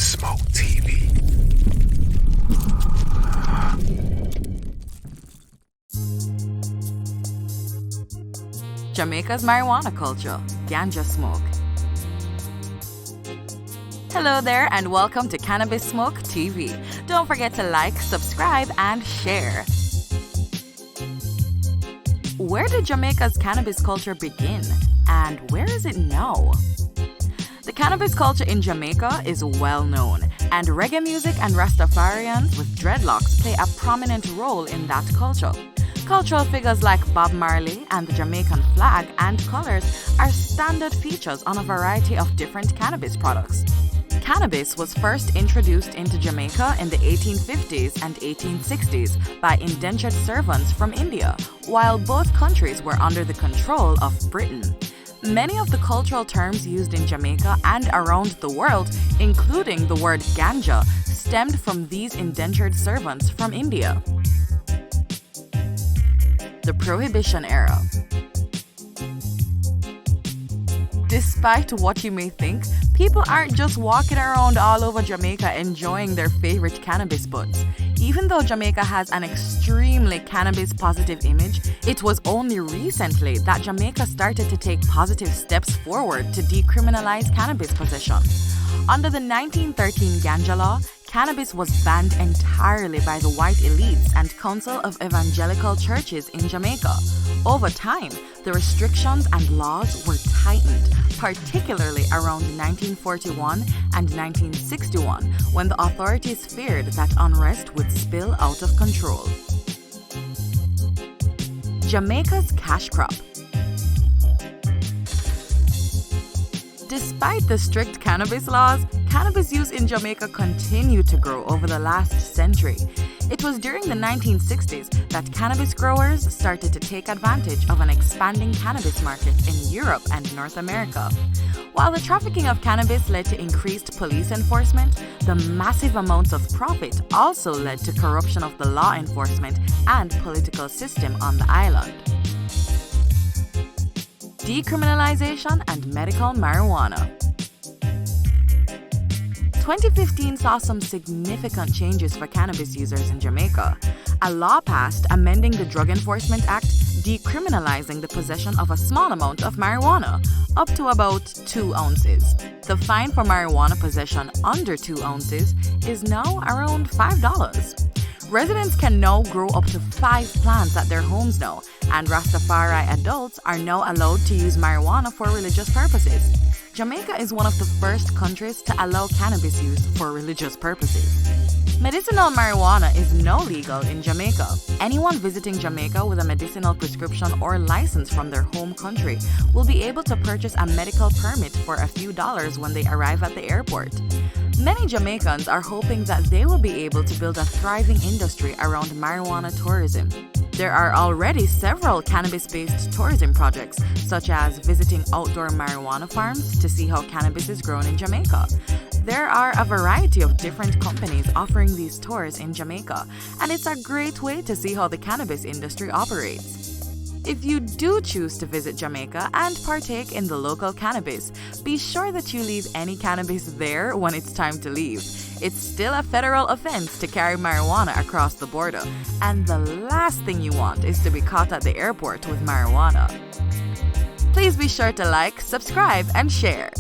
Smoke TV. Jamaica's marijuana culture, Ganja smoke. Hello there and welcome to Cannabis Smoke TV. Don't forget to like, subscribe, and share. Where did Jamaica's cannabis culture begin and where is it now? The cannabis culture in Jamaica is well known, and reggae music and rastafarians with dreadlocks play a prominent role in that culture. Cultural figures like Bob Marley and the Jamaican flag and colors are standard features on a variety of different cannabis products. Cannabis was first introduced into Jamaica in the 1850s and 1860s by indentured servants from India, while both countries were under the control of Britain. Many of the cultural terms used in Jamaica and around the world, including the word ganja, stemmed from these indentured servants from India. The Prohibition era. Despite what you may think, people aren't just walking around all over Jamaica enjoying their favorite cannabis buds. Even though Jamaica has an extremely cannabis-positive image, it was only recently that Jamaica started to take positive steps forward to decriminalize cannabis possession. Under the 1913 Ganja law, cannabis was banned entirely by the white elites and Council of Evangelical Churches in Jamaica. Over time, the restrictions and laws were tightened, particularly around 1941 and 1961, when the authorities feared that unrest would spill out of control. Jamaica's cash crop. Despite the strict cannabis laws, cannabis use in Jamaica continued to grow over the last century. It was during the 1960s that cannabis growers started to take advantage of an expanding cannabis market in Europe and North America. While the trafficking of cannabis led to increased police enforcement, the massive amounts of profit also led to corruption of the law enforcement and political system on the island. Decriminalization and medical marijuana. 2015 saw some significant changes for cannabis users in Jamaica. A law passed amending the Drug Enforcement Act, decriminalizing the possession of a small amount of marijuana, up to about 2 ounces. The fine for marijuana possession under 2 ounces is now around $5. Residents can now grow up to 5 plants at their homes now, and Rastafari adults are now allowed to use marijuana for religious purposes. Jamaica is one of the first countries to allow cannabis use for religious purposes. Medicinal marijuana is now legal in Jamaica. Anyone visiting Jamaica with a medicinal prescription or license from their home country will be able to purchase a medical permit for a few dollars when they arrive at the airport. Many Jamaicans are hoping that they will be able to build a thriving industry around marijuana tourism. There are already several cannabis-based tourism projects, such as visiting outdoor marijuana farms to see how cannabis is grown in Jamaica. There are a variety of different companies offering these tours in Jamaica, and it's a great way to see how the cannabis industry operates. If you do choose to visit Jamaica and partake in the local cannabis, be sure that you leave any cannabis there when it's time to leave. It's still a federal offense to carry marijuana across the border, and the last thing you want is to be caught at the airport with marijuana. Please be sure to like, subscribe, and share.